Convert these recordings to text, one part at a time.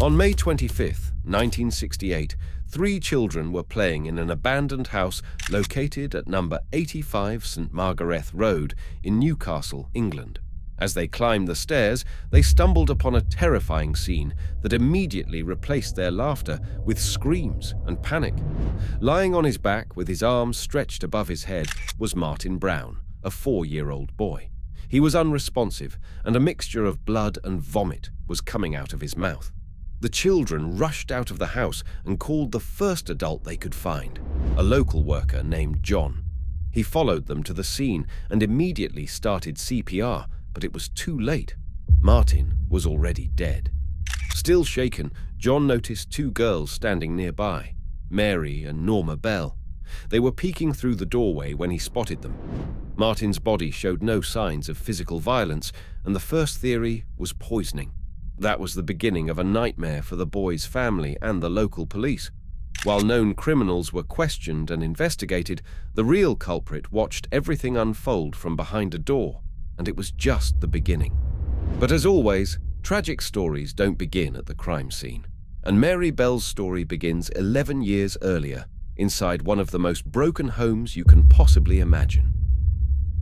On May 25, 1968, three children were playing in an abandoned house located at number 85 St. Margarethe Road in Newcastle, England. As they climbed the stairs, they stumbled upon a terrifying scene that immediately replaced their laughter with screams and panic. Lying on his back with his arms stretched above his head was Martin Brown, a 4-year-old boy. He was unresponsive, and a mixture of blood and vomit was coming out of his mouth. The children rushed out of the house and called the first adult they could find, a local worker named John. He followed them to the scene and immediately started CPR, but it was too late. Martin was already dead. Still shaken, John noticed two girls standing nearby, Mary and Norma Bell. They were peeking through the doorway when he spotted them. Martin's body showed no signs of physical violence, and the first theory was poisoning. That was the beginning of a nightmare for the boy's family and the local police. While known criminals were questioned and investigated, the real culprit watched everything unfold from behind a door, and it was just the beginning. But as always, tragic stories don't begin at the crime scene, and Mary Bell's story begins 11 years earlier, inside one of the most broken homes you can possibly imagine.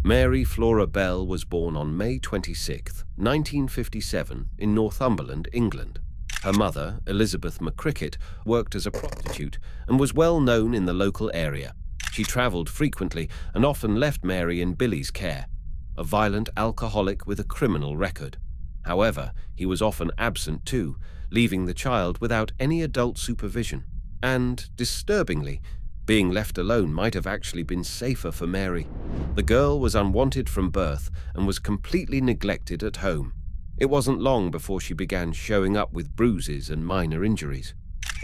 Mary Flora Bell was born on May 26, 1957, in Northumberland, England. Her mother, Elizabeth McCricket, worked as a prostitute and was well known in the local area. She travelled frequently and often left Mary in Billy's care, a violent alcoholic with a criminal record. However, he was often absent too, leaving the child without any adult supervision. And, disturbingly, being left alone might have actually been safer for Mary. The girl was unwanted from birth and was completely neglected at home. It wasn't long before she began showing up with bruises and minor injuries.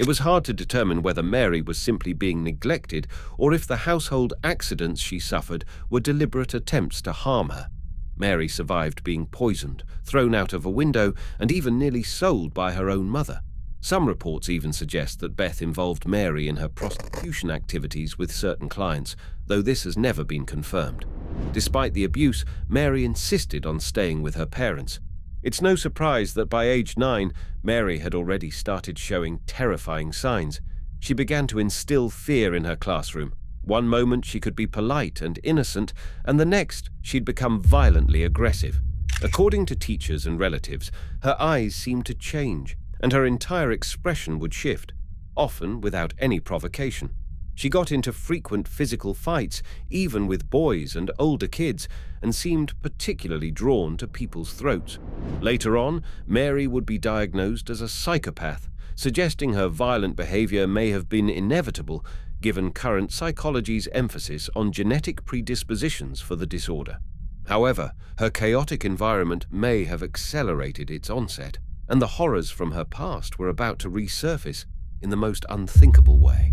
It was hard to determine whether Mary was simply being neglected or if the household accidents she suffered were deliberate attempts to harm her. Mary survived being poisoned, thrown out of a window, and even nearly sold by her own mother. Some reports even suggest that Beth involved Mary in her prostitution activities with certain clients, though this has never been confirmed. Despite the abuse, Mary insisted on staying with her parents. It's no surprise that by age 9, Mary had already started showing terrifying signs. She began to instill fear in her classroom. One moment she could be polite and innocent, and the next she'd become violently aggressive. According to teachers and relatives, her eyes seemed to change, and her entire expression would shift, often without any provocation. She got into frequent physical fights, even with boys and older kids, and seemed particularly drawn to people's throats. Later on, Mary would be diagnosed as a psychopath, suggesting her violent behavior may have been inevitable given current psychology's emphasis on genetic predispositions for the disorder. However, her chaotic environment may have accelerated its onset, and the horrors from her past were about to resurface in the most unthinkable way.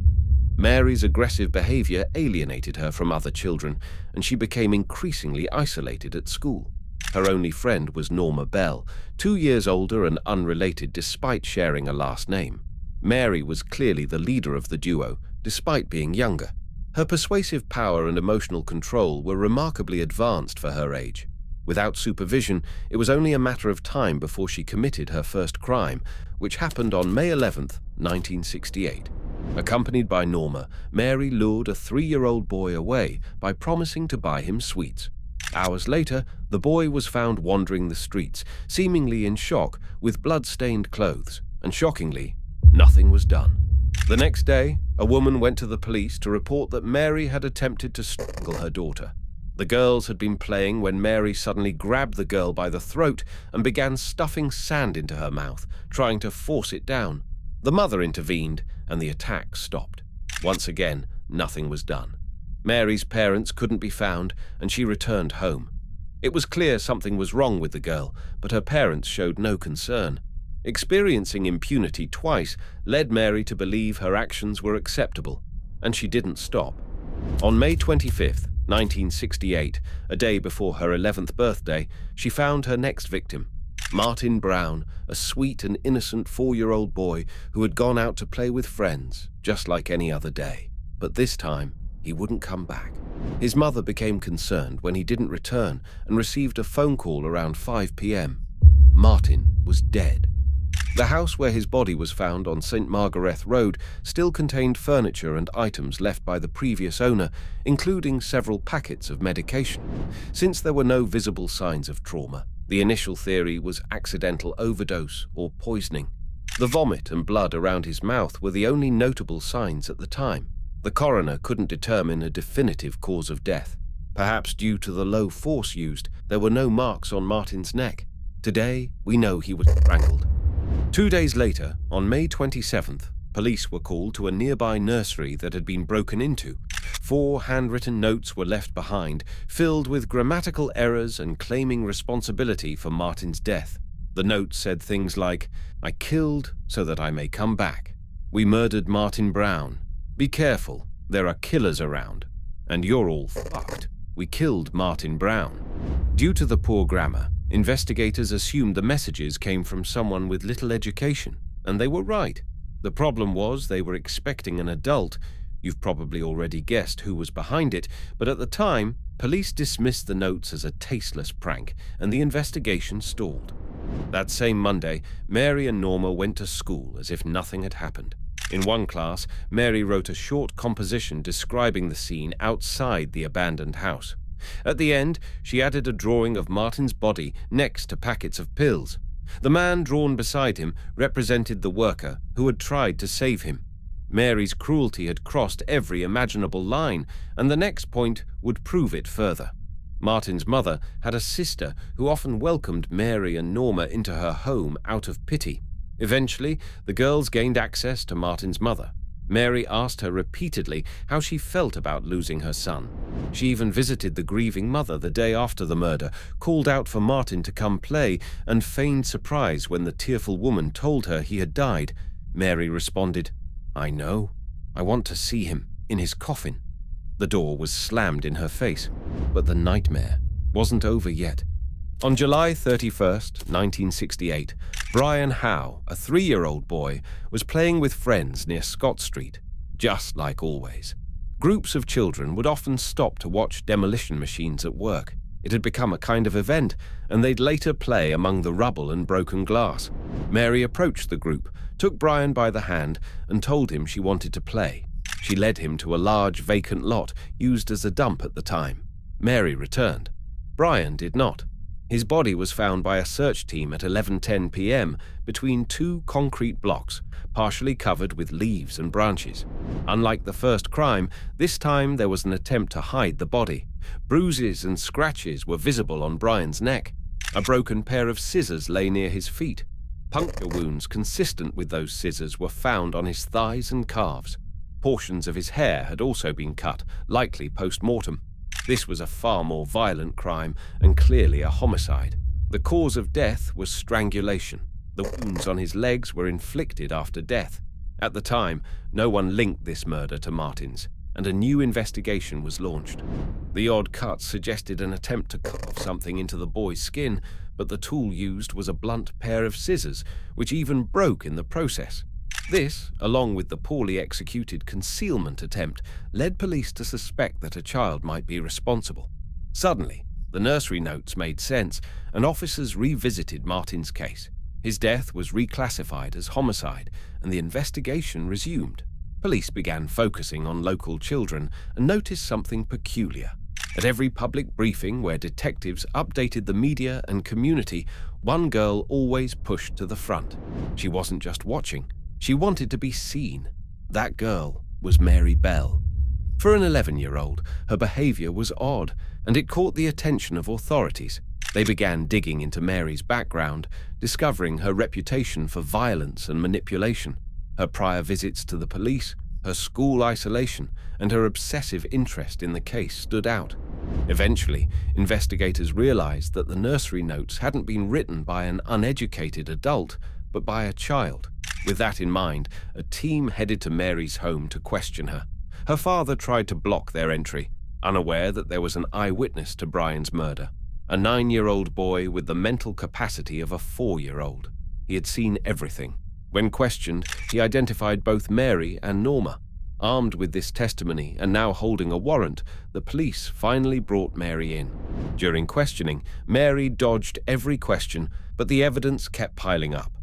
Mary's aggressive behavior alienated her from other children, and she became increasingly isolated at school. Her only friend was Norma Bell, 2 years older and unrelated despite sharing a last name. Mary was clearly the leader of the duo, despite being younger. Her persuasive power and emotional control were remarkably advanced for her age. Without supervision, it was only a matter of time before she committed her first crime, which happened on May 11, 1968. Accompanied by Norma, Mary lured a 3-year-old boy away by promising to buy him sweets. Hours later, the boy was found wandering the streets, seemingly in shock, with blood-stained clothes, and shockingly, nothing was done. The next day, a woman went to the police to report that Mary had attempted to strangle her daughter. The girls had been playing when Mary suddenly grabbed the girl by the throat and began stuffing sand into her mouth, trying to force it down. The mother intervened, and the attack stopped. Once again, nothing was done. Mary's parents couldn't be found, and she returned home. It was clear something was wrong with the girl, but her parents showed no concern. Experiencing impunity twice led Mary to believe her actions were acceptable, and she didn't stop. On May 25th, 1968, a day before her 11th birthday, she found her next victim, Martin Brown, a sweet and innocent 4-year-old boy who had gone out to play with friends, just like any other day. But this time, he wouldn't come back. His mother became concerned when he didn't return and received a phone call around 5 p.m. Martin was dead. The house where his body was found on St. Margarethe Road still contained furniture and items left by the previous owner, including several packets of medication. Since there were no visible signs of trauma, the initial theory was accidental overdose or poisoning. The vomit and blood around his mouth were the only notable signs at the time. The coroner couldn't determine a definitive cause of death. Perhaps due to the low force used, there were no marks on Martin's neck. Today, we know he was strangled. 2 days later, on May 27th, police were called to a nearby nursery that had been broken into. 4 handwritten notes were left behind, filled with grammatical errors and claiming responsibility for Martin's death. The notes said things like, "I killed so that I may come back. We murdered Martin Brown. Be careful, there are killers around. And you're all fucked. We killed Martin Brown." Due to the poor grammar, investigators assumed the messages came from someone with little education, and they were right. The problem was they were expecting an adult. You've probably already guessed who was behind it, but at the time, police dismissed the notes as a tasteless prank, and the investigation stalled. That same Monday, Mary and Norma went to school as if nothing had happened. In one class, Mary wrote a short composition describing the scene outside the abandoned house. At the end, she added a drawing of Martin's body next to packets of pills. The man drawn beside him represented the worker who had tried to save him. Mary's cruelty had crossed every imaginable line, and the next point would prove it further. Martin's mother had a sister who often welcomed Mary and Norma into her home out of pity. Eventually, the girls gained access to Martin's mother. Mary asked her repeatedly how she felt about losing her son. She even visited the grieving mother the day after the murder, called out for Martin to come play, and feigned surprise when the tearful woman told her he had died. Mary responded, "I know. I want to see him in his coffin." The door was slammed in her face, but the nightmare wasn't over yet. On July 31st, 1968, Brian Howe, a 3-year-old boy, was playing with friends near Scott Street, just like always. Groups of children would often stop to watch demolition machines at work. It had become a kind of event, and they'd later play among the rubble and broken glass. Mary approached the group, took Brian by the hand, and told him she wanted to play. She led him to a large vacant lot used as a dump at the time. Mary returned. Brian did not. His body was found by a search team at 11:10 p.m. between 2 concrete blocks, partially covered with leaves and branches. Unlike the first crime, this time there was an attempt to hide the body. Bruises and scratches were visible on Brian's neck. A broken pair of scissors lay near his feet. Puncture wounds consistent with those scissors were found on his thighs and calves. Portions of his hair had also been cut, likely post-mortem. This was a far more violent crime and clearly a homicide. The cause of death was strangulation. The wounds on his legs were inflicted after death. At the time, no one linked this murder to Martin's, and a new investigation was launched. The odd cuts suggested an attempt to cut off something into the boy's skin, but the tool used was a blunt pair of scissors, which even broke in the process. This, along with the poorly executed concealment attempt, led police to suspect that a child might be responsible. Suddenly, the nursery notes made sense, and officers revisited Martin's case. His death was reclassified as homicide, and the investigation resumed. Police began focusing on local children and noticed something peculiar. At every public briefing where detectives updated the media and community, one girl always pushed to the front. She wasn't just watching. She wanted to be seen. That girl was Mary Bell. For an 11-year-old, her behavior was odd, and it caught the attention of authorities. They began digging into Mary's background, discovering her reputation for violence and manipulation, her prior visits to the police, her school isolation, and her obsessive interest in the case stood out. Eventually, investigators realized that the nursery notes hadn't been written by an uneducated adult, but by a child. With that in mind, a team headed to Mary's home to question her. Her father tried to block their entry, unaware that there was an eyewitness to Brian's murder, a 9-year-old boy with the mental capacity of a 4-year-old. He had seen everything. When questioned, he identified both Mary and Norma. Armed with this testimony and now holding a warrant, the police finally brought Mary in. During questioning, Mary dodged every question, but the evidence kept piling up.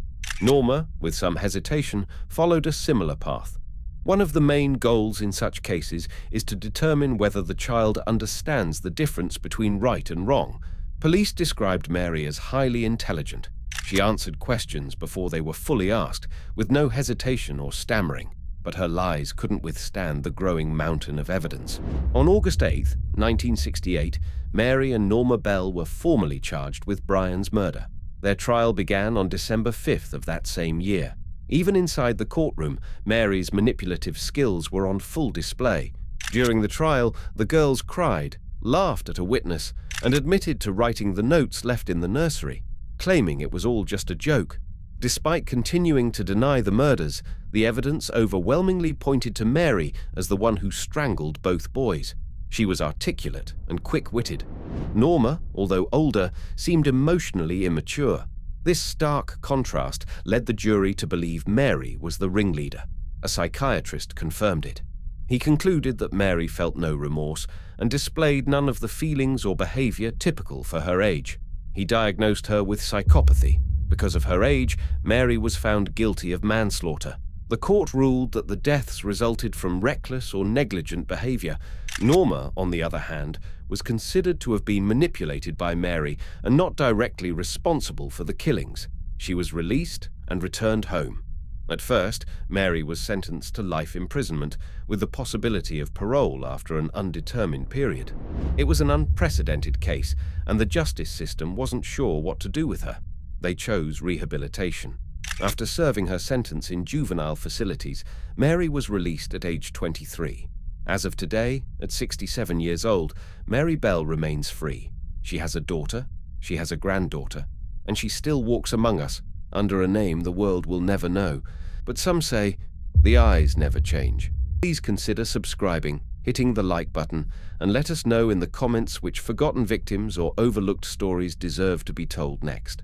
Norma, with some hesitation, followed a similar path. One of the main goals in such cases is to determine whether the child understands the difference between right and wrong. Police described Mary as highly intelligent. She answered questions before they were fully asked, with no hesitation or stammering, but her lies couldn't withstand the growing mountain of evidence. On August 8, 1968, Mary and Norma Bell were formally charged with Brian's murder. Their trial began on December 5th of that same year. Even inside the courtroom, Mary's manipulative skills were on full display. During the trial, the girls cried, laughed at a witness, and admitted to writing the notes left in the nursery, claiming it was all just a joke. Despite continuing to deny the murders, the evidence overwhelmingly pointed to Mary as the one who strangled both boys. She was articulate and quick-witted. Norma, although older, seemed emotionally immature. This stark contrast led the jury to believe Mary was the ringleader. A psychiatrist confirmed it. He concluded that Mary felt no remorse and displayed none of the feelings or behavior typical for her age. He diagnosed her with psychopathy. Because of her age, Mary was found guilty of manslaughter. The court ruled that the deaths resulted from reckless or negligent behavior. Norma, on the other hand, was considered to have been manipulated by Mary and not directly responsible for the killings. She was released and returned home. At first, Mary was sentenced to life imprisonment, with the possibility of parole after an undetermined period. It was an unprecedented case, and the justice system wasn't sure what to do with her. They chose rehabilitation. After serving her sentence in juvenile facilities, Mary was released at age 23. As of today, at 67 years old, Mary Bell remains free. She has a daughter, she has a granddaughter, and she still walks among us under a name the world will never know. But some say, the eyes never change. Please consider subscribing, hitting the like button, and let us know in the comments which forgotten victims or overlooked stories deserve to be told next.